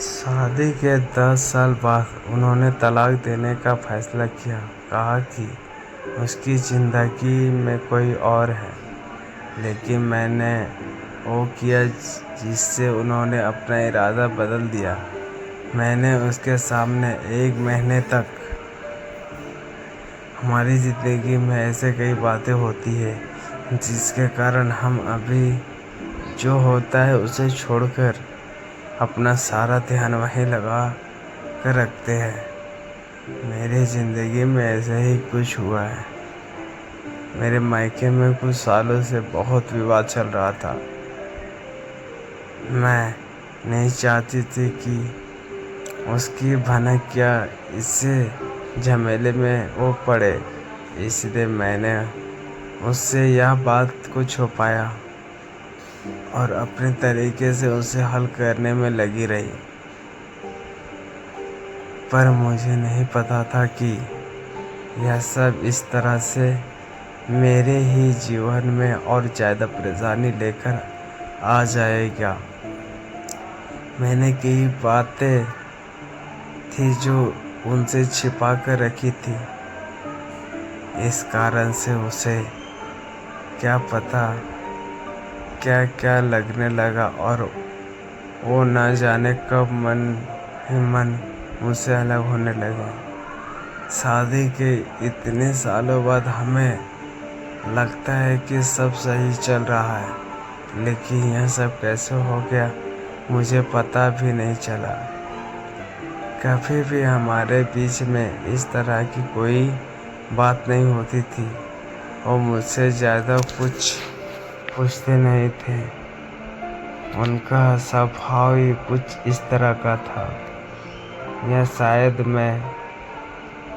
शादी के 10 साल बाद उन्होंने तलाक देने का फैसला किया। कहा कि उसकी ज़िंदगी में कोई और है। लेकिन मैंने वो किया जिससे उन्होंने अपना इरादा बदल दिया। मैंने उसके सामने 1 महीने तक हमारी ज़िंदगी में ऐसे कई बातें होती है जिसके कारण हम अभी जो होता है उसे छोड़कर अपना सारा ध्यान वहीं लगा कर रखते हैं। मेरी ज़िंदगी में ऐसा ही कुछ हुआ है। मेरे मायके में कुछ सालों से बहुत विवाद चल रहा था। मैं नहीं चाहती थी कि उसकी भनक या इससे झमेले में वो पड़े, इसलिए मैंने उससे यह बात को छुपाया और अपने तरीके से उसे हल करने में लगी रही। पर मुझे नहीं पता था कि यह सब इस तरह से मेरे ही जीवन में और ज़्यादा परेशानी लेकर आ जाएगा। मैंने कई बातें थी जो उनसे छिपा कर रखी थी। इस कारण से उसे क्या पता क्या क्या लगने लगा और वो न जाने कब मन ही मन मुझसे अलग होने लगे। शादी के इतने सालों बाद हमें लगता है कि सब सही चल रहा है, लेकिन यह सब कैसे हो गया मुझे पता भी नहीं चला। कभी भी हमारे बीच में इस तरह की कोई बात नहीं होती थी। वो मुझसे ज़्यादा कुछ पूछते नहीं थे। उनका स्वभाव ही कुछ इस तरह का था, या शायद मैं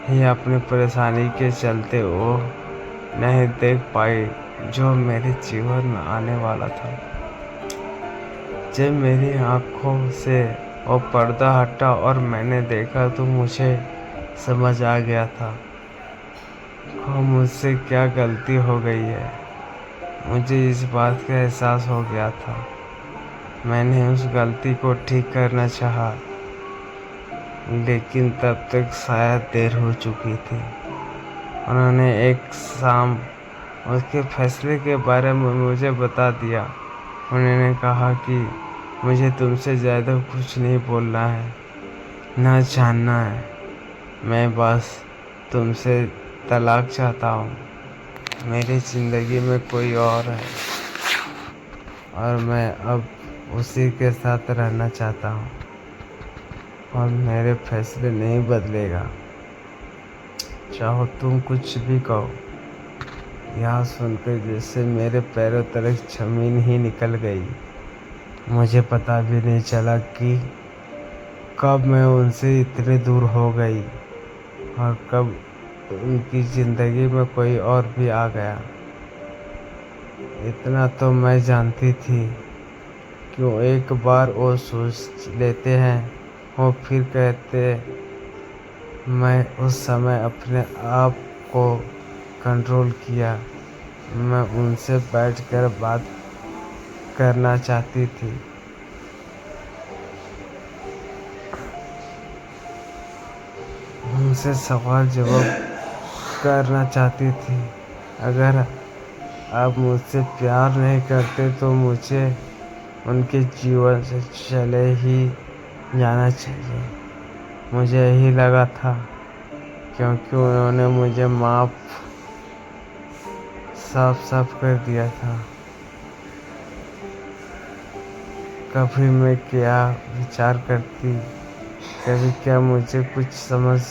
ही अपनी परेशानी के चलते वो नहीं देख पाई जो मेरे जीवन में आने वाला था। जब मेरी आँखों से वो पर्दा हटा और मैंने देखा तो मुझे समझ आ गया था कि मुझसे क्या गलती हो गई है। मुझे इस बात का एहसास हो गया था। मैंने उस गलती को ठीक करना चाहा, लेकिन तब तक शायद देर हो चुकी थी। उन्होंने एक शाम उसके फैसले के बारे में मुझे बता दिया। उन्होंने कहा कि मुझे तुमसे ज़्यादा कुछ नहीं बोलना है, ना जानना है। मैं बस तुमसे तलाक चाहता हूँ। मेरी ज़िंदगी में कोई और है और मैं अब उसी के साथ रहना चाहता हूँ और मेरे फैसले नहीं बदलेगा, चाहो तुम कुछ भी कहो। यह सुनकर जैसे मेरे पैरों तले ज़मीन ही निकल गई। मुझे पता भी नहीं चला कि कब मैं उनसे इतनी दूर हो गई और कब उनकी ज़िंदगी में कोई और भी आ गया। इतना तो मैं जानती थी कि एक बार वो सोच लेते हैं वो फिर कहते। मैं उस समय अपने आप को कंट्रोल किया। मैं उनसे बैठकर बात करना चाहती थी। उनसे सवाल जवाब करना चाहती थी। अगर आप मुझसे प्यार नहीं करते तो मुझे उनके जीवन से चले ही जाना चाहिए। मुझे यही लगा था, क्योंकि उन्होंने मुझे माफ़ साफ साफ कर दिया था। कभी मैं क्या विचार करती, कभी क्या मुझे कुछ समझ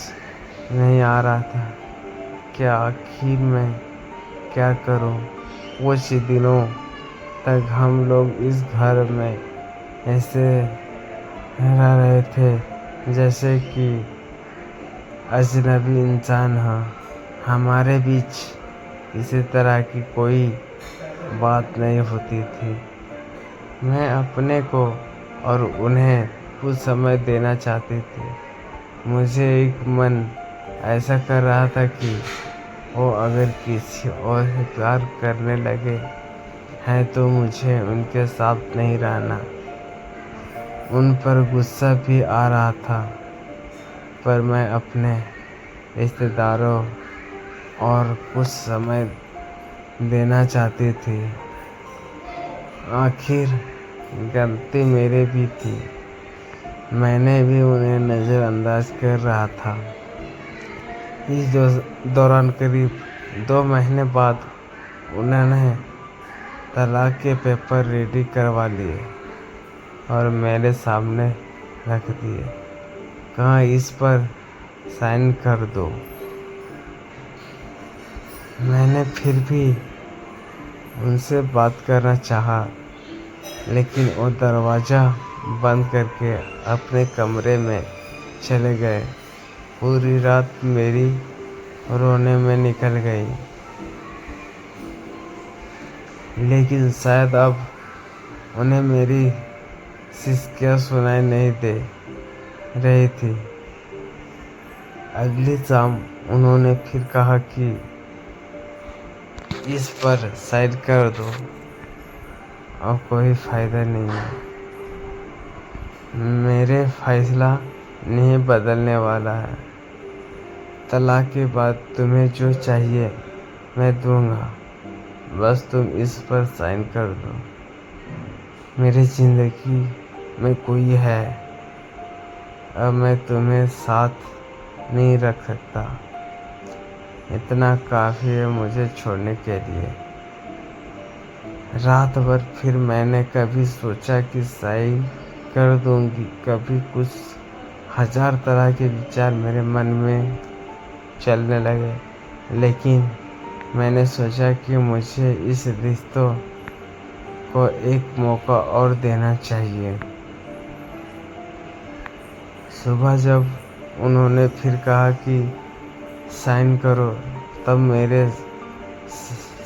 नहीं आ रहा था कि आखिर मैं क्या करूं। कुछ दिनों तक हम लोग इस घर में ऐसे रह रहे थे जैसे कि अजनबी इंसान हो। हमारे बीच किसी तरह की कोई बात नहीं होती थी। मैं अपने को और उन्हें कुछ समय देना चाहती थी। मुझे एक मन ऐसा कर रहा था कि वो अगर किसी और से प्यार करने लगे हैं तो मुझे उनके साथ नहीं रहना। उन पर गुस्सा भी आ रहा था, पर मैं अपने रिश्तेदारों और कुछ समय देना चाहती थी। आखिर गलती मेरी भी थी, मैंने भी उन्हें नज़रअंदाज कर रहा था। इस दौरान करीब 2 महीने बाद उन्होंने तलाक के पेपर रेडी करवा लिए और मेरे सामने रख दिए। कहा, इस पर साइन कर दो। मैंने फिर भी उनसे बात करना चाहा, लेकिन वो दरवाज़ा बंद करके अपने कमरे में चले गए। पूरी रात मेरी रोने में निकल गई, लेकिन शायद अब उन्हें मेरी सिसकियाँ सुनाई नहीं दे रही थी। अगली शाम उन्होंने फिर कहा कि इस पर साइन कर दो, अब कोई फ़ायदा नहीं है। मेरे फैसला नहीं बदलने वाला है। तलाक के बाद तुम्हें जो चाहिए मैं दूंगा, बस तुम इस पर साइन कर दो। मेरी ज़िंदगी में कोई है, अब मैं तुम्हें साथ नहीं रख सकता। इतना काफ़ी है मुझे छोड़ने के लिए। रात भर फिर मैंने कभी सोचा कि साइन कर दूंगी, कभी कुछ हजार तरह के विचार मेरे मन में चलने लगे, लेकिन मैंने सोचा कि मुझे इस रिश्तों को एक मौका और देना चाहिए। सुबह जब उन्होंने फिर कहा कि साइन करो, तब मेरे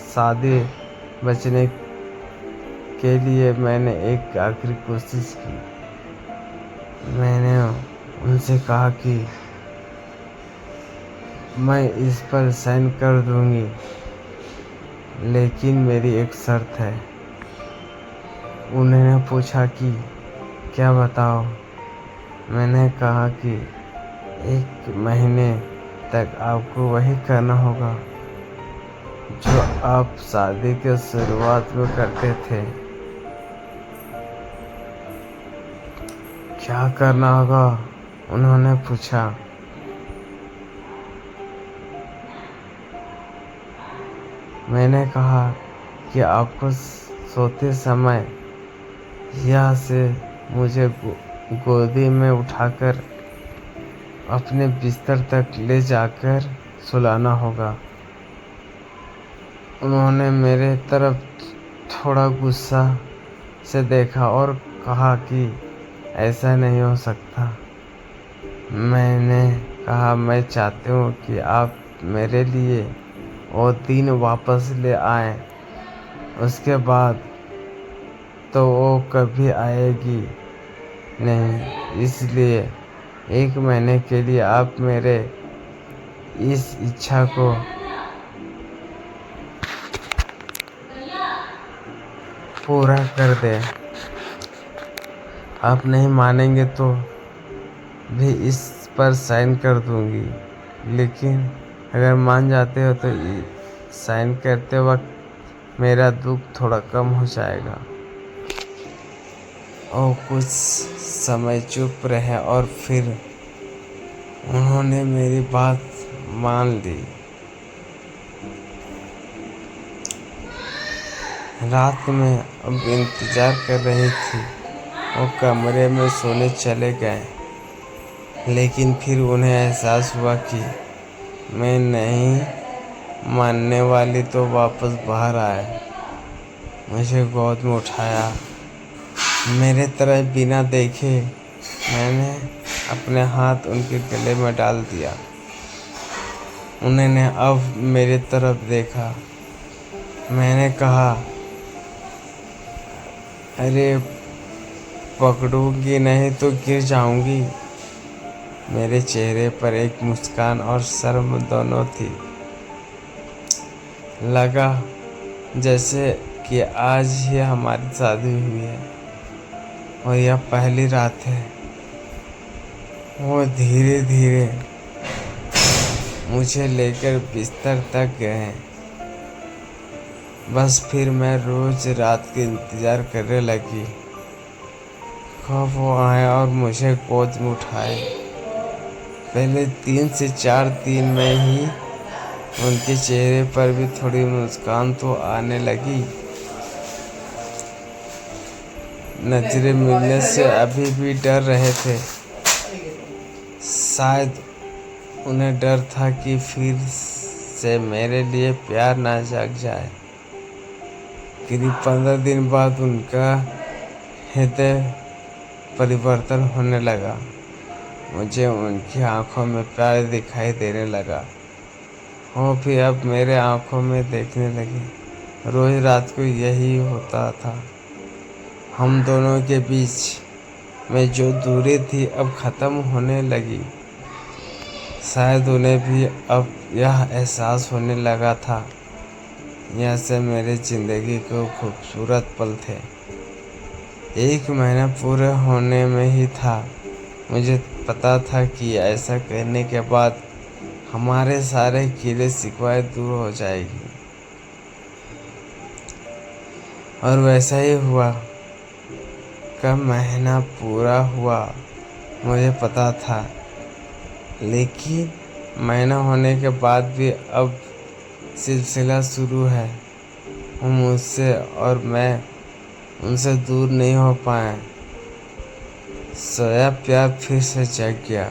शादी बचने के लिए मैंने एक आखिरी कोशिश की। मैंने उनसे कहा कि मैं इस पर साइन कर दूंगी, लेकिन मेरी एक शर्त है। उन्होंने पूछा कि क्या, बताओ। मैंने कहा कि 1 महीने तक आपको वही करना होगा जो आप शादी के शुरुआत में करते थे। क्या करना होगा? उन्होंने पूछा। मैंने कहा कि आपको सोते समय यहाँ से मुझे गोदी में उठाकर अपने बिस्तर तक ले जाकर सुलाना होगा। उन्होंने मेरे तरफ थोड़ा गुस्सा से देखा और कहा कि ऐसा नहीं हो सकता। मैंने कहा, मैं चाहती हूँ कि आप मेरे लिए वो दिन वापस ले आएं। उसके बाद तो वो कभी आएगी नहीं, इसलिए 1 महीने के लिए आप मेरे इस इच्छा को पूरा कर दें। आप नहीं मानेंगे तो भी इस पर साइन कर दूंगी, लेकिन अगर मान जाते हो तो साइन करते वक्त मेरा दुख थोड़ा कम हो जाएगा। और कुछ समय चुप रहे और फिर उन्होंने मेरी बात मान ली। रात में अब इंतज़ार कर रही थी, वो कमरे में सोने चले गए, लेकिन फिर उन्हें एहसास हुआ कि मैं नहीं मानने वाली तो वापस बाहर आए। मुझे गोद में उठाया, मेरे तरफ बिना देखे मैंने अपने हाथ उनके गले में डाल दिया। उन्होंने अब मेरे तरफ देखा। मैंने कहा, अरे पकड़ूंगी नहीं तो गिर जाऊंगी। मेरे चेहरे पर एक मुस्कान और शर्म दोनों थी। लगा जैसे कि आज ही हमारी शादी हुई है। और यह पहली रात है। वो धीरे धीरे मुझे लेकर बिस्तर तक गए। बस फिर मैं रोज रात के इंतज़ार करने लगी। कब वो आए और मुझे गोद में उठाए। पहले 3 से 4 दिन में ही उनके चेहरे पर भी थोड़ी मुस्कान तो आने लगी। नजरें मिलने से अभी भी डर रहे थे। शायद उन्हें डर था कि फिर से मेरे लिए प्यार ना जाग जाए। करीब 15 दिन बाद उनका हृदय परिवर्तन होने लगा। मुझे उनकी आंखों में प्यार दिखाई देने लगा। वो भी अब मेरे आंखों में देखने लगे। रोज रात को यही होता था। हम दोनों के बीच में जो दूरी थी अब ख़त्म होने लगी। शायद उन्हें भी अब यह एहसास होने लगा था। यह सब मेरे ज़िंदगी के खूबसूरत पल थे। 1 महीना पूरे होने में ही था। मुझे पता था कि ऐसा करने के बाद हमारे सारे कीड़े शिकवाएँ दूर हो जाएगी। और वैसा ही हुआ। कब महीना पूरा हुआ मुझे पता था, लेकिन महीना होने के बाद भी अब सिलसिला शुरू है। वो मुझसे और मैं उनसे दूर नहीं हो पाए। सोया प्यार फिर से जग गया।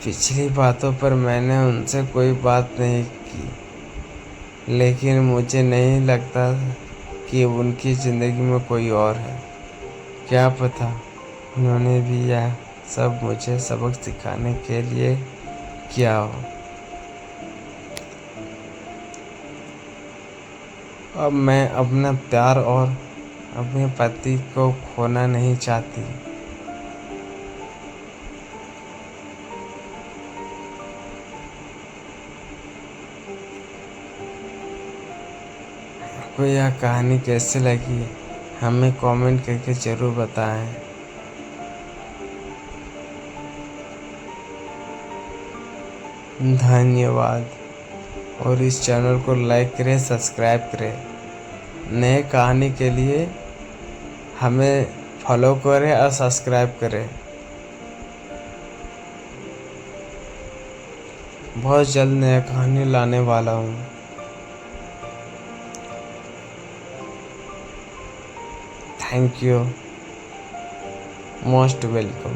पिछली बातों पर मैंने उनसे कोई बात नहीं की, लेकिन मुझे नहीं लगता कि उनकी ज़िंदगी में कोई और है। क्या पता उन्होंने भी यह सब मुझे सबक सिखाने के लिए किया हो। अब मैं अपना प्यार और अपने पति को खोना नहीं चाहती। आपको यह कहानी कैसी लगी हमें कमेंट करके ज़रूर बताएं। धन्यवाद। और इस चैनल को लाइक करें, सब्सक्राइब करें। नए कहानी के लिए हमें फॉलो करें और सब्सक्राइब करें। बहुत जल्द नया कहानी लाने वाला हूँ। Thank you, most welcome.